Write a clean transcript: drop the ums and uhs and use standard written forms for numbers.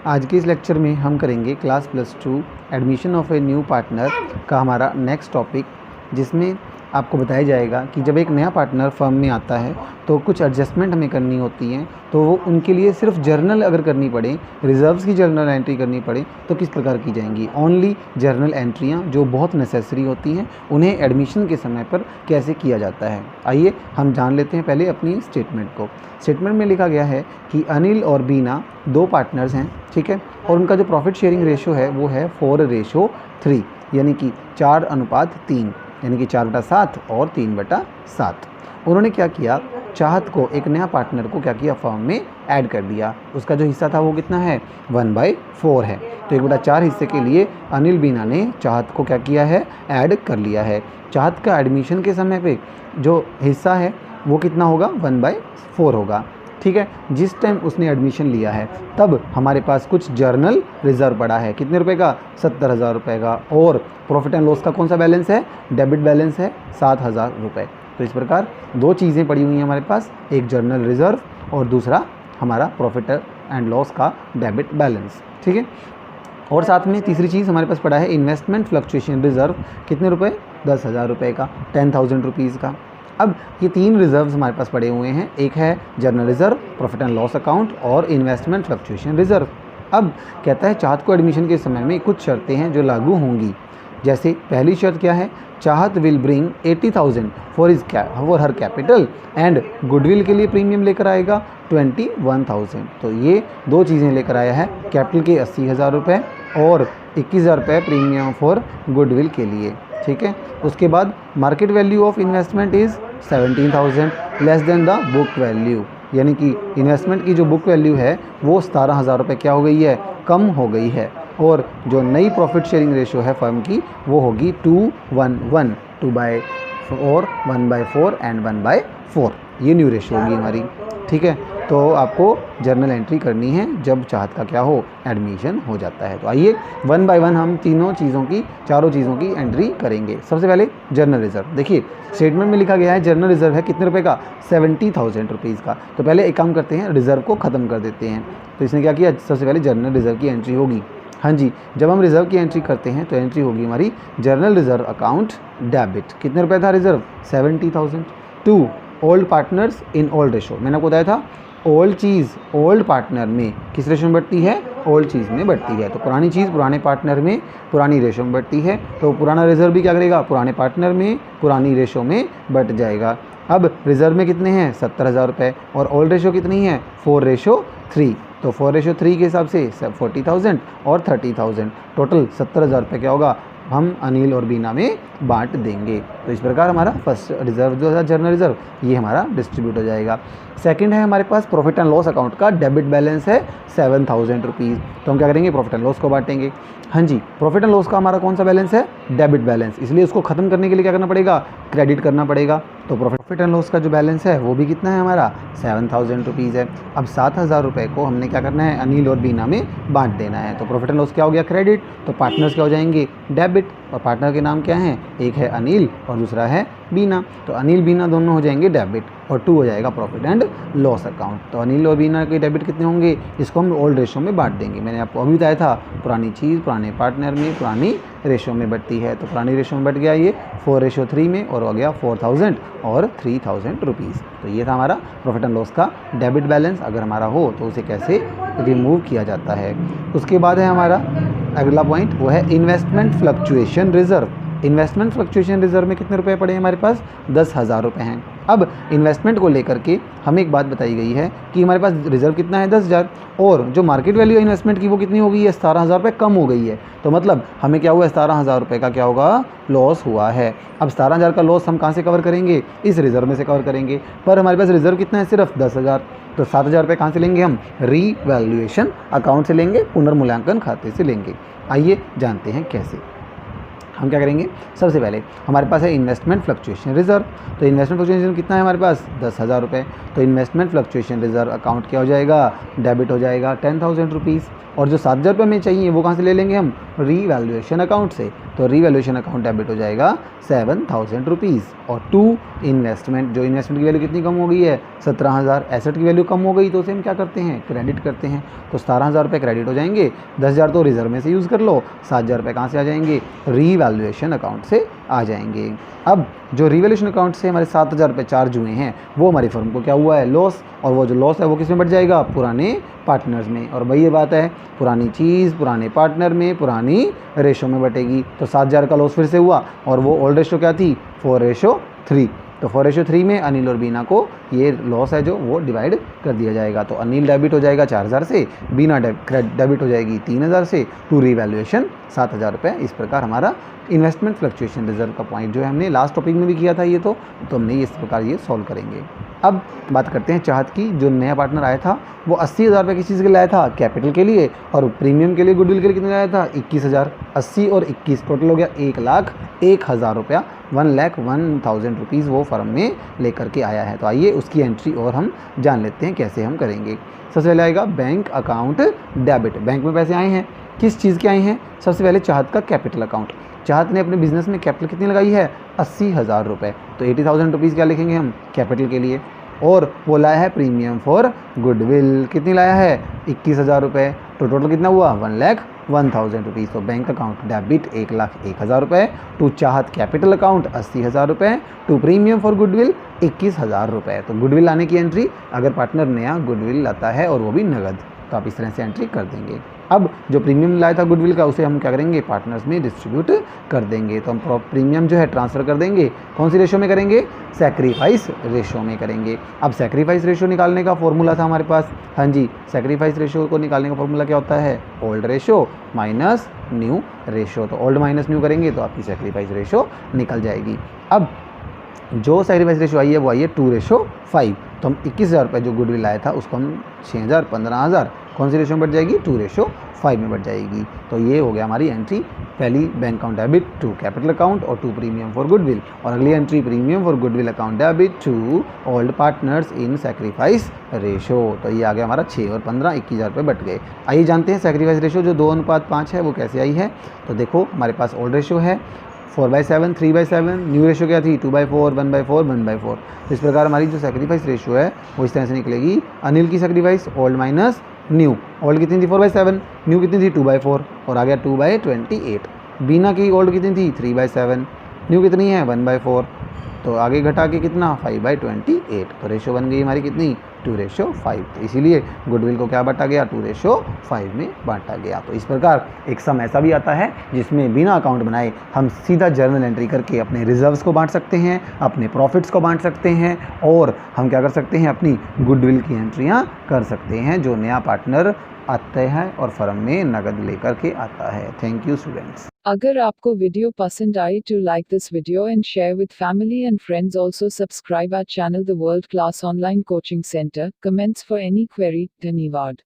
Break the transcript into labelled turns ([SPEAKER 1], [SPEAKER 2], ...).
[SPEAKER 1] आज के इस लेक्चर में हम करेंगे class +2 admission of a new partner का हमारा नेक्स्ट टॉपिक, जिसमें आपको बताया जाएगा कि जब एक नया पार्टनर फर्म में आता है तो कुछ एडजस्टमेंट हमें करनी होती हैं। तो वो उनके लिए सिर्फ जर्नल अगर करनी पड़े, रिजर्व्स की जर्नल एंट्री करनी पड़े तो किस प्रकार की जाएंगी। ओनली जर्नल एंट्रियाँ जो बहुत नेसेसरी होती हैं, उन्हें एडमिशन के समय पर कैसे किया जाता है। आइए हम जान लेते हैं पहले अपनी स्टेटमेंट को। स्टेटमेंट में लिखा गया है कि अनिल और बीना दो पार्टनर्स हैं, ठीक है, और उनका जो प्रॉफिट शेयरिंग रेशो है वो है 4:3, यानी कि 4:3, यानी कि 4/7 और 3/7। उन्होंने क्या किया, चाहत को, एक नया पार्टनर को क्या किया, फर्म में ऐड कर दिया। उसका जो हिस्सा था वो कितना है, 1/4 है। तो 1/4 हिस्से के लिए अनिल बीना ने चाहत को क्या किया है, ऐड कर लिया है। चाहत का एडमिशन के समय पे जो हिस्सा है वो कितना होगा, 1/4 होगा, ठीक है। जिस टाइम उसने एडमिशन लिया है तब हमारे पास कुछ जर्नल रिजर्व पड़ा है, कितने रुपए का, 70,000 रुपये का। और प्रॉफिट एंड लॉस का कौन सा बैलेंस है, डेबिट बैलेंस है 7,000 रुपये। तो इस प्रकार दो चीज़ें पड़ी हुई हैं हमारे पास, एक जर्नल रिजर्व और दूसरा हमारा प्रॉफिट एंड लॉस का डेबिट बैलेंस, ठीक है। और साथ में तीसरी चीज़ हमारे पास पड़ा है इन्वेस्टमेंट फ्लक्चुएशन रिजर्व, कितने रुपए, 10,000 रुपये का, 10,000 रुपीज़ का। अब ये तीन रिजर्व्स हमारे पास पड़े हुए हैं, एक है journal reserve, profit and loss account और इन्वेस्टमेंट फ्लक्चुएशन रिजर्व। अब कहता है चाहत को एडमिशन के समय में कुछ शर्तें हैं जो लागू होंगी। जैसे पहली शर्त क्या है, चाहत will bring 80,000 for her capital and goodwill के लिए प्रीमियम लेकर आएगा 21,000। तो ये दो चीज़ें लेकर आया है, कैपिटल के 80,000 रुपये और 21,000 रुपये प्रीमियम फॉर गुडविल के लिए, ठीक है। उसके बाद market value of investment is 17,000 less than the book value, यानी कि इन्वेस्टमेंट की जो बुक वैल्यू है वो 17,000 रुपये क्या हो गई है, कम हो गई है। और जो नई प्रॉफिट शेयरिंग रेशो है फर्म की वो होगी 2:1, 2/4, 1/4 एंड 1/4। ये न्यू रेशो होगी हमारी, ठीक है। तो आपको जर्नल एंट्री करनी है जब चाहत का क्या हो, एडमिशन हो जाता है। तो आइए 1 बाय 1 हम चारों चीज़ों की एंट्री करेंगे। सबसे पहले जर्नल रिजर्व, देखिए स्टेटमेंट में लिखा गया है जर्नल रिजर्व है कितने रुपए का, 70,000 रुपीज़ का। तो पहले एक काम करते हैं, रिजर्व को ख़त्म कर देते हैं। तो इसने क्या किया, सबसे पहले जर्नल रिजर्व की एंट्री होगी। हाँ जी, जब हम रिजर्व की एंट्री करते हैं तो एंट्री होगी हमारी जर्नल रिजर्व अकाउंट डेबिट। कितने रुपए था reserve, 70,000 to old partners in old ratio. मैंने आपको बताया था ओल्ड चीज़ ओल्ड पार्टनर में किस रेशो में बढ़ती है, ओल्ड चीज़ में बढ़ती है। तो पुरानी चीज़ पुराने पार्टनर में पुरानी रेशो में बढ़ती है, तो पुराना रिजर्व भी क्या करेगा, पुराने पार्टनर में पुरानी रेशो में बढ़ जाएगा। अब रिजर्व में कितने हैं, 70,000 रुपये, और ओल्ड रेशो कितनी है, 4:3। तो 4:3 के हिसाब से 40,000 और 30,000, टोटल 70,000 रुपये क्या होगा, हम अनिल और बीना में बांट देंगे। तो इस प्रकार हमारा फर्स्ट रिजर्व जो है जर्नल रिजर्व, ये हमारा डिस्ट्रीब्यूट हो जाएगा। सेकंड है हमारे पास प्रॉफिट एंड लॉस अकाउंट का डेबिट बैलेंस है 7,000 रुपीज़। तो हम क्या करेंगे, प्रॉफिट एंड लॉस को बांटेंगे। हाँ जी, प्रॉफिट एंड लॉस का हमारा कौन सा बैलेंस है, डेबिट बैलेंस, इसलिए उसको ख़त्म करने के लिए क्या करना पड़ेगा, क्रेडिट करना पड़ेगा। तो प्रॉफिट एंड लॉस का जो बैलेंस है वो भी कितना है हमारा, 7,000 रुपीज़ है। अब 7,000 रुपये को हमने क्या करना है, अनिल और बीना में बांट देना है। तो प्रॉफिट एंड लॉस क्या हो गया, क्रेडिट, तो पार्टनर्स क्या हो जाएंगे, डेबिट, और पार्टनर के नाम क्या हैं, एक है अनिल और दूसरा है बीना। तो अनिल बीना दोनों हो जाएंगे डेबिट और 2 हो जाएगा प्रॉफिट एंड लॉस अकाउंट। तो अनिल और बीना के डेबिट कितने होंगे, इसको हम ओल्ड रेशो में बांट देंगे। मैंने आपको अभी बताया था पुरानी चीज़ पुराने पार्टनर में पुरानी रेशो में बढ़ती है। तो पुरानी रेशो में बढ़ गया ये 4:3 में, और हो गया 4,000 और 3,000 रुपीज़। तो ये था हमारा प्रॉफिट एंड लॉस का डेबिट बैलेंस। अगर हमारा हो तो उसे कैसे रिमूव किया जाता है। उसके बाद है हमारा अगला पॉइंट, वो है investment fluctuation reserve. Investment fluctuation reserve में कितने रुपए पड़े हैं हमारे पास, 10,000 रुपये हैं। अब इन्वेस्टमेंट को लेकर के हमें एक बात बताई गई है कि हमारे पास रिजर्व कितना है, 10,000, और जो मार्केट वैल्यू है इन्वेस्टमेंट की वो कितनी हो गई है, 17,000 रुपये कम हो गई है। तो मतलब हमें क्या हुआ, 17,000 रुपये का क्या होगा, लॉस हुआ है। अब 17,000 का लॉस हम कहाँ से कवर करेंगे, इस रिजर्व में से कवर करेंगे। पर हमारे पास रिजर्व कितना है, सिर्फ 10,000। तो 7,000 रुपये कहाँ से लेंगे हम, रीवैल्यूएशन अकाउंट से लेंगे, पुनर्मूल्यांकन खाते से लेंगे। आइए जानते हैं कैसे। हम क्या करेंगे, सबसे पहले हमारे पास है इन्वेस्टमेंट फ्लक्चुएशन रिजर्व। तो इन्वेस्टमेंट फ्लक्चुएशन कितना है हमारे पास, 10,000 रुपये। तो इन्वेस्टमेंट फ्लक्चुएशन रिजर्व अकाउंट क्या हो जाएगा, डेबिट हो जाएगा 10,000 रुपीज़। और जो 7,000 रुपये हमें चाहिए वो कहाँ से ले लेंगे हम, रीवैल्यूएशन अकाउंट से। तो रीवैल्यूएशन अकाउंट डेबिट हो जाएगा 7,000 रुपीज़। और टू इन्वेस्टमेंट, जो इन्वेस्टमेंट की वैल्यू कितनी कम हो गई है, 17,000। एसेट की वैल्यू कम हो गई तो उसे हम क्या करते हैं, क्रेडिट करते हैं। तो 17,000 रुपये क्रेडिट हो जाएंगे। 10,000 तो रिजर्व में से यूज़ कर लो, 7,000 रुपये कहाँ से आ जाएंगे, रीवैल्यूएशन अकाउंट से आ जाएंगे। अब जो रिवैल्यूएशन अकाउंट से हमारे 7,000 रुपये चार्ज हुए हैं वो हमारी फर्म को क्या हुआ है, लॉस। और वो जो लॉस है वो किस में बढ़ जाएगा, पुराने पार्टनर्स में। और वही ये बात है, पुरानी चीज़ पुराने पार्टनर में पुरानी रेशो में बटेगी। तो 7,000 का लॉस फिर से हुआ और वो ओल्ड रेशो क्या थी, 4:3। तो 4:3 में अनिल और बीना को ये लॉस है जो वो डिवाइड कर दिया जाएगा। तो अनिल डेबिट हो जाएगा 4,000 से, बीना डेबिट हो जाएगी 3,000 से, टू रीवैल्यूएशन 7,000 रुपये। इस प्रकार हमारा इन्वेस्टमेंट फ्लक्चुएशन रिजर्व का पॉइंट जो है हमने लास्ट टॉपिक में भी किया था ये, तो हमने इस प्रकार ये सॉल्व करेंगे। अब बात करते हैं चाहत की। जो नया पार्टनर आया था वो 80,000 रुपये किस चीज़ के लिए आया था, कैपिटल के लिए। और प्रीमियम के लिए, गुडविल के लिए कितने आया था, 21,000। 80 और 21 टोटल हो गया 1,01,000 रुपया, 1,01,000 रुपीज़ वो फर्म में लेकर के आया है। तो आइए उसकी एंट्री और हम जान लेते हैं कैसे हम करेंगे। सबसे पहले आएगा बैंक अकाउंट डेबिट। बैंक में पैसे आए हैं, किस चीज़ के आए हैं, सबसे पहले चाहत का कैपिटल अकाउंट। चाहत ने अपने बिजनेस में कैपिटल कितनी लगाई है, 80,000 रुपये। तो 80,000 रुपीज़ क्या लिखेंगे हम, कैपिटल के लिए। और वो लाया है प्रीमियम फॉर गुडविल, कितनी लाया है, 21,000 रुपये। तो टोटल कितना हुआ, 1,01,000 रुपीज़। तो बैंक अकाउंट डेबिट 1,01,000 रुपये, टू चाहत कैपिटल अकाउंट 80,000 रुपये, टू प्रीमियम फॉर गुडविल 21,000 रुपये। तो गुडविल लाने की एंट्री, अगर पार्टनर नया गुडविल लाता है और वो भी नगद, तो आप इस तरह से एंट्री कर देंगे। अब जो प्रीमियम लाया था गुडविल का उसे हम क्या करेंगे, पार्टनर्स में डिस्ट्रीब्यूट कर देंगे। तो हम प्रीमियम जो है ट्रांसफ़र कर देंगे, कौन सी रेशो में करेंगे, सैक्रिफाइस रेशो में करेंगे। अब सैक्रिफाइस रेशो निकालने का फॉर्मूला था हमारे पास, हाँ जी, सैक्रिफाइस रेशो को निकालने का फॉर्मूला क्या होता है, old ratio minus new ratio. तो ओल्ड माइनस न्यू करेंगे तो आपकी सैक्रिफाइस रेशो निकल जाएगी। अब जो सैक्रिफाइस रेशो आई है वो आई है 2:5। तो हम 21,000 रुपये जो गुडविल आया था उसको हम 6,000, 15,000 कौन सी रेशो में बढ़ जाएगी, 2:5 में बढ़ जाएगी। तो ये हो गया हमारी एंट्री, पहली bank account debit to capital account और टू प्रीमियम फॉर गुडविल। और अगली entry premium for goodwill account debit to old partners in sacrifice ratio. तो ये आ गया हमारा 6 और 15, 21,000 रुपये बट गए। आइए जानते हैं सैक्रिफाइस रेशो जो 2:5 है वो कैसे आई है। तो देखो हमारे पास ओल्ड रेशो है 4/7, 3/7, न्यू रेशो क्या थी 2/4, 1/4, 1/4। तो इस प्रकार हमारी जो सैक्रिफाइस रेशो है वो इस तरह से निकलेगी, अनिल की sacrifice old minus new. Old कितनी थी 4/7, न्यू कितनी थी 2/4 और आ गया 2/28। बीना की ओल्ड कितनी थी 3/7, न्यू कितनी है 1/4, तो आगे घटा के कितना 5/28। तो रेशो बन गई हमारी कितनी 2:5। तो इसीलिए गुडविल को क्या बांटा गया 2:5 में बांटा गया। तो इस प्रकार एक सम ऐसा भी आता है जिसमें बिना अकाउंट बनाए हम सीधा जर्नल एंट्री करके अपने रिजर्व्स को बांट सकते हैं, अपने प्रॉफिट्स को बांट सकते हैं और हम क्या कर सकते हैं, अपनी गुडविल की एंट्रियाँ कर सकते हैं जो नया पार्टनर आते हैं और फर्म में नगद लेकर के आता है। Thank you students.
[SPEAKER 2] अगर आपको वीडियो पसंद आए तो like this video and share with family and friends. Also subscribe our channel the world class online coaching centre. Comments for any query. धन्यवाद।